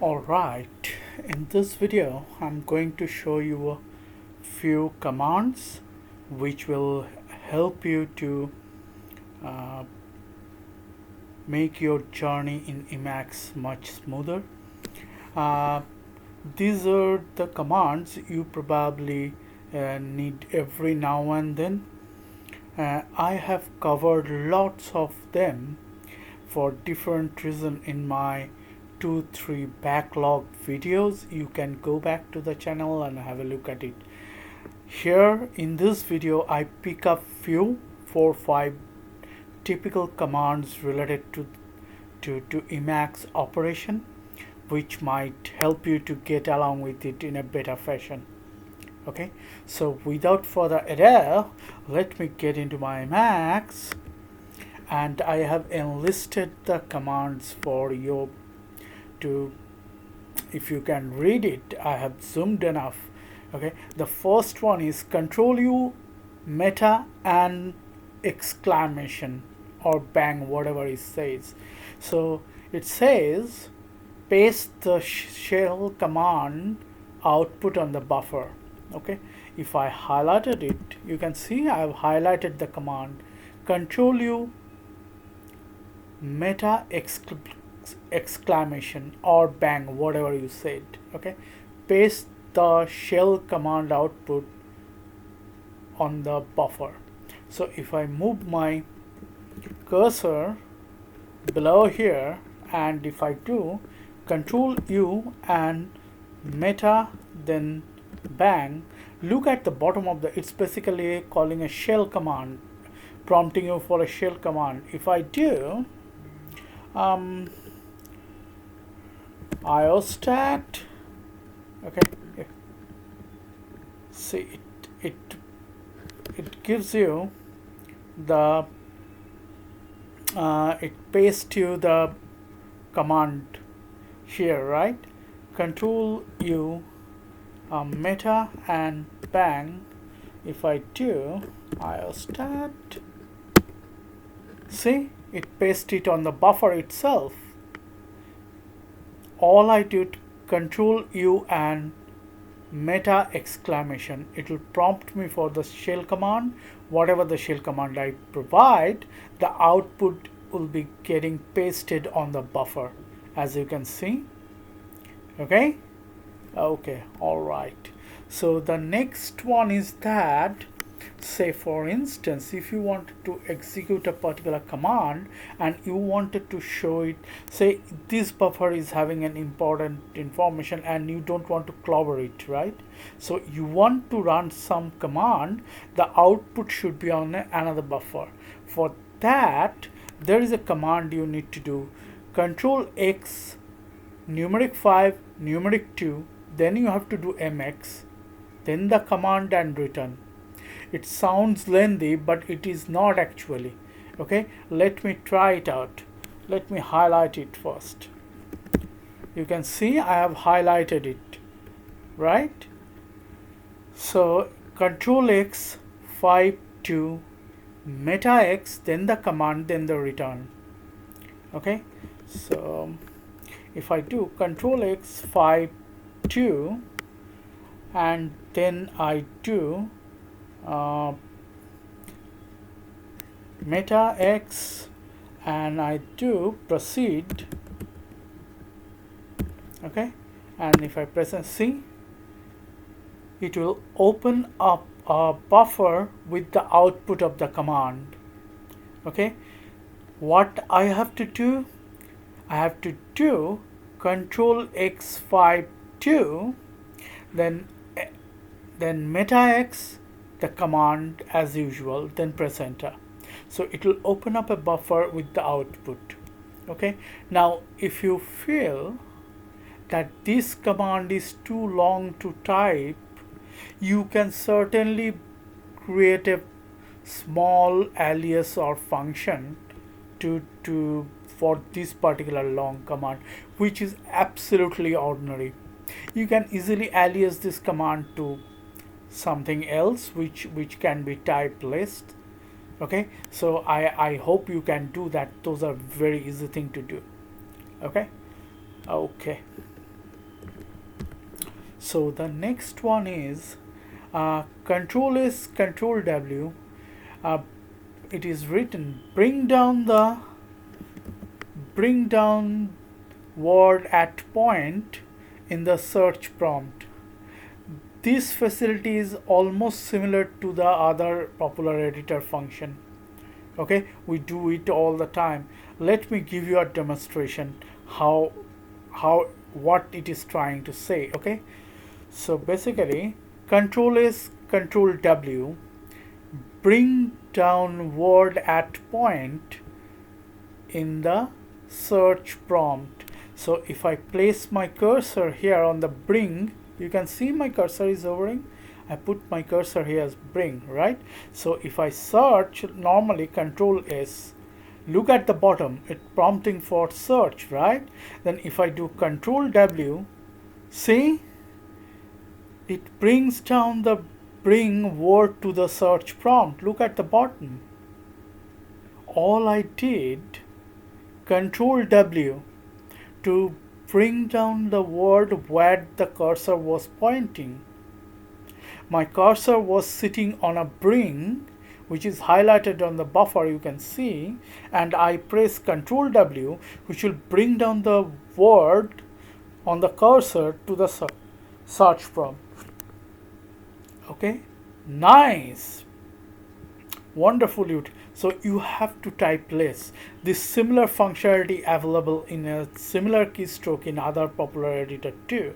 Alright, in this video I'm going to show you a few commands which will help you to uh, make your journey in Emacs much smoother. Uh, these are the commands you probably need every now and then. I have covered lots of them for different reasons in my 2-3 backlog videos. You can go back to the channel and have a look at it. Here in this video I pick up few 4-5 typical commands related to Emacs operation, which might help you to get along with it in a better fashion. Okay, so without further ado, let me get into my Emacs, and I have enlisted the commands for you to, if you can read it. I have zoomed enough. Okay, the first one is Ctrl+U, meta, and exclamation or bang, whatever it says. So it says paste the shell command output on the buffer. Okay, if I highlighted it, you can see I have highlighted the command Ctrl+U, meta, exclamation or bang, whatever you said. Okay, paste the shell command output on the buffer. So if I move my cursor below here, and if I do Ctrl+U and meta then bang, look at the bottom of the, it's basically calling a shell command, prompting you for a shell command. If I do iostat, okay, see it gives you the it pastes you the command here, right? Ctrl+U, meta and bang. If I do iostat, see, it pastes it on the buffer itself. All I do, Ctrl+U and meta exclamation, it will prompt me for the shell command. Whatever the shell command I provide, the output will be getting pasted on the buffer, as you can see. Okay, all right. So the next one is that, say for instance, if you wanted to execute a particular command and you wanted to show it, say this buffer is having an important information and you don't want to clobber it, right? So you want to run some command, the output should be on another buffer. For that, there is a command you need to do, Ctrl+X, numeric 5, numeric 2, then you have to do Emacs, then the command and return. It sounds lengthy, but it is not actually. Okay, let me try it out. Let me highlight it first. You can see I have highlighted it, right? So Ctrl+X, 5, 2, meta X, then the command, then the return. Okay, so if I do Ctrl+X, 5, 2, and then I do meta X and I do proceed, okay, and if I press and C, it will open up a buffer with the output of the command. Okay, what I have to do, I have to do Ctrl+X, 5, 2, then meta X, the command as usual, then press enter. So it will open up a buffer with the output. Okay, now if you feel that this command is too long to type, you can certainly create a small alias or function for this particular long command, which is absolutely ordinary. You can easily alias this command to something else which can be type list. Okay, so I hope you can do that. Those are very easy thing to do. Okay, So the next one is control is control W. It is written bring down word at point in the search prompt. This facility is almost similar to the other popular editor function. Okay, we do it all the time. Let me give you a demonstration how what it is trying to say. Okay, so basically control is control W, bring down word at point in the search prompt. So if I place my cursor here on the bring, you can see my cursor is hovering. I put my cursor here as bring, right? So if I search, normally control S, look at the bottom, it's prompting for search, right? Then if I do control W, see, it brings down the bring word to the search prompt. Look at the bottom. All I did, control W, to bring down the word where the cursor was pointing. My cursor was sitting on a bring, which is highlighted on the buffer, you can see, and I press Ctrl W, which will bring down the word on the cursor to the search prompt. Okay, nice, wonderful. So you have to type less. This similar functionality available in a similar keystroke in other popular editor too.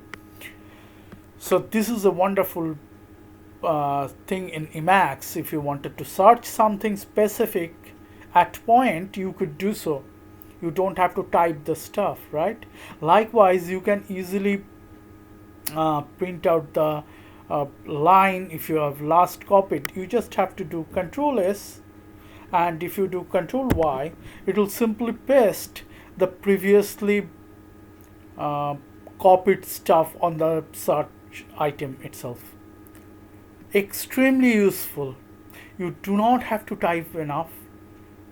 So this is a wonderful thing in Emacs. If you wanted to search something specific at point, you could do so. You don't have to type the stuff, right? Likewise, you can easily print out the line if you have last copied. You just have to do Control S, and if you do Control Y, it will simply paste the previously copied stuff on the search item itself. Extremely useful. You do not have to type enough.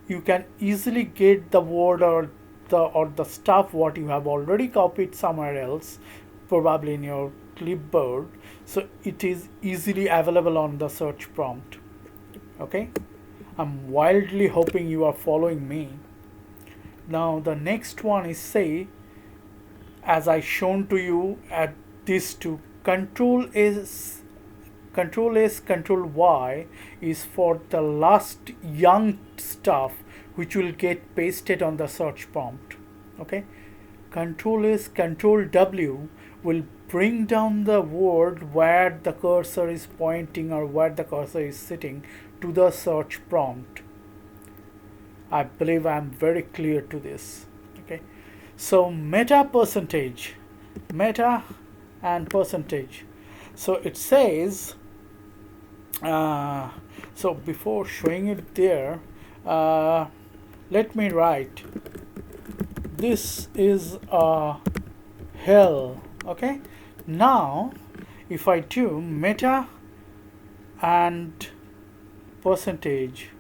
You can easily get the word or the stuff what you have already copied somewhere else, probably in your clipboard. So it is easily available on the search prompt. Okay, I'm wildly hoping you are following me. Now the next one is, say, as I shown to you at these two, Control S, Control Y is for the last young stuff which will get pasted on the search prompt. Okay, Control S, Control W will bring down the word where the cursor is pointing or where the cursor is sitting to the search prompt. I believe I am very clear to this. Okay, so meta and percentage. So it says, so before showing it there, let me write, this is a hell. Okay, now if I do meta and percentage,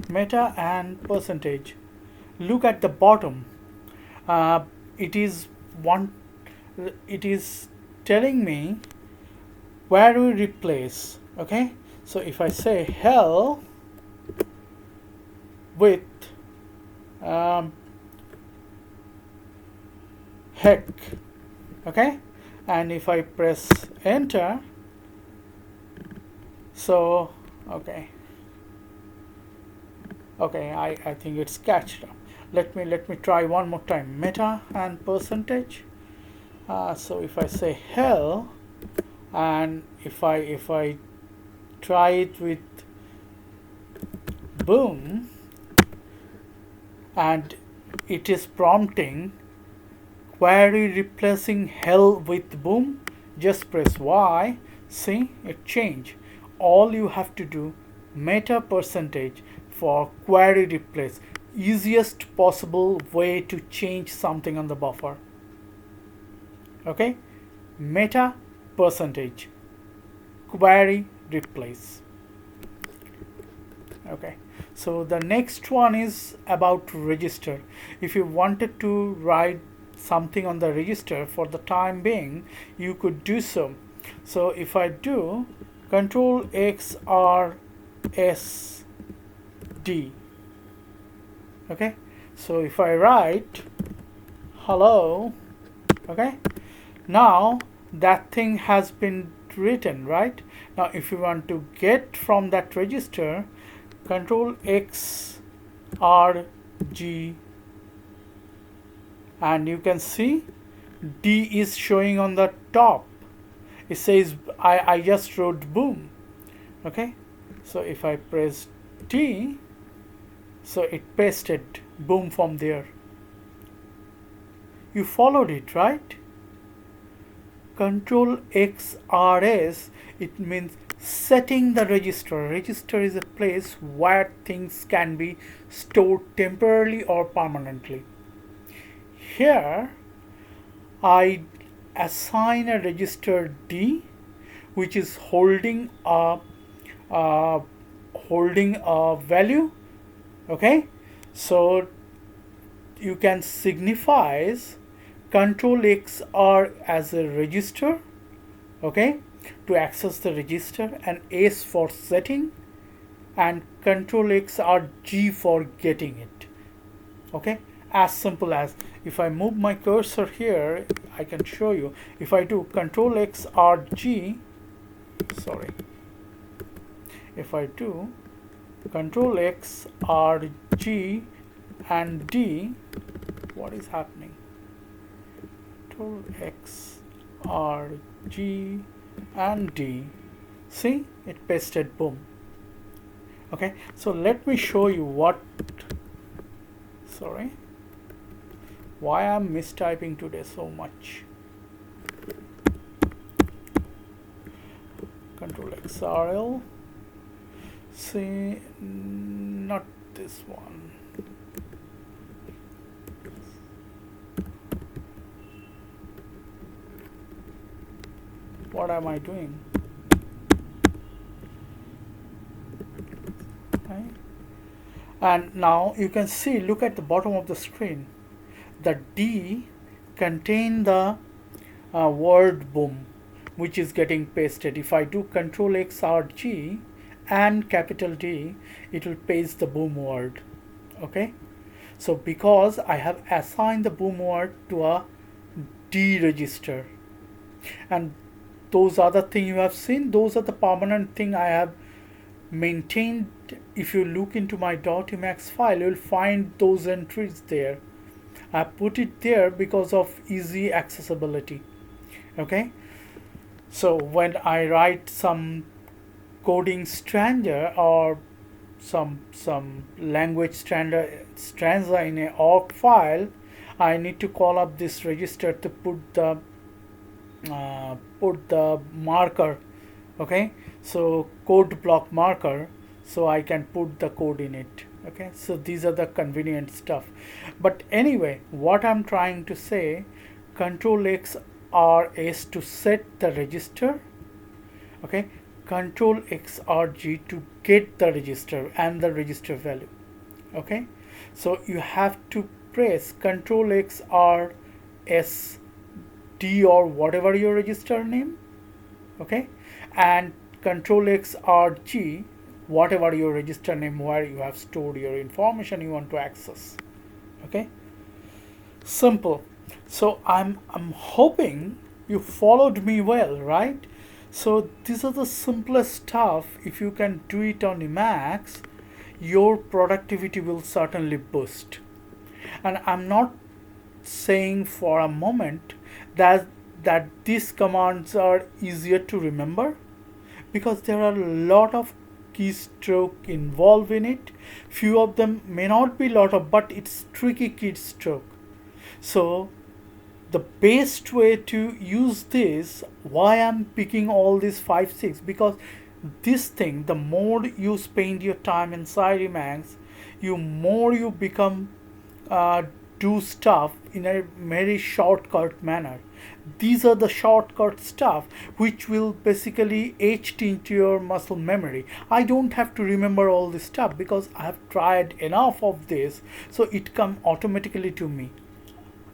meta and percentage, look at the bottom. It is telling me where we replace. Okay, so if I say hell with heck, okay, and if I press enter, so okay, I think it's catched up. Let me try one more time, meta and percentage. So if I say hell, and if I try it with boom, and it is prompting query replacing hell with boom, just press Y. See, it changed. All you have to do, meta percentage for query replace, easiest possible way to change something on the buffer. Okay, meta percentage query replace. Okay, so the next one is about register. If you wanted to write something on the register for the time being, you could do so. So if I do Control X R S D, okay, so if I write hello, okay, now that thing has been written, right? Now if you want to get from that register, Control X R G, and you can see D is showing on the top. It says I just wrote boom. Okay, so if I press T, so it pasted boom from there. You followed it, right? Control X R S, it means setting the register. Register is a place where things can be stored temporarily or permanently. Here I assign a register D, which is holding a value. Okay, so you can signify Control X R as a register, okay, to access the register, and S for setting, and Control X R G for getting it. Okay, as simple as, if I move my cursor here, I can show you. If I do Control X R G, sorry, if I do Control X R G and D, what is happening? Control X R G and D, see, it pasted boom. Okay, so let me show you what, sorry, why I'm mistyping today so much. Control XRL, see, not this one. What am I doing? Okay. And now you can see, look at the bottom of the screen, the D contain the word boom, which is getting pasted. If I do Control X R G and capital D, it will paste the boom word. Okay, so because I have assigned the boom word to a D register, and those other things you have seen, those are the permanent thing I have maintained. If you look into my .emacs file, you will find those entries there. I put it there because of easy accessibility. Okay, so when I write some coding stanza or some language stanza in a org file, I need to call up this register to put the marker. Okay, so code block marker, so I can put the code in it. Okay, so these are the convenient stuff. But anyway, what I'm trying to say, Control X R S to set the register, okay, Control X R G to get the register and the register value. Okay, so you have to press Control X R S D or whatever your register name, okay, and Control X R G, whatever your register name where you have stored your information you want to access. Okay, simple. So I'm hoping you followed me well, right? So these are the simplest stuff. If you can do it on Emacs, your productivity will certainly boost. And I'm not saying for a moment that these commands are easier to remember, because there are a lot of keystroke involved in it. Few of them may not be but it's tricky keystroke. So the best way to use this, why I'm picking all these 5-6, because this thing, the more you spend your time inside Emacs, more you become do stuff in a very shortcut manner. These are the shortcut stuff which will basically etched into your muscle memory. I don't have to remember all this stuff because I have tried enough of this, so it comes automatically to me.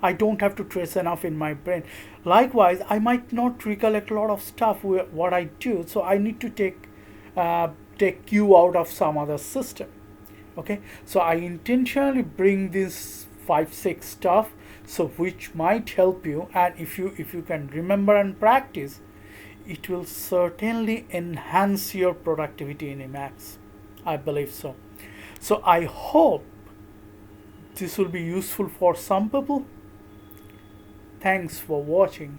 I don't have to trace enough in my brain. Likewise, I might not recollect a lot of stuff what I do, so I need to uh, take cue out of some other system. Okay, so I intentionally bring this 5-6 stuff, so which might help you, and if you can remember and practice, it will certainly enhance your productivity in Emacs. I believe so. So I hope this will be useful for some people. Thanks for watching.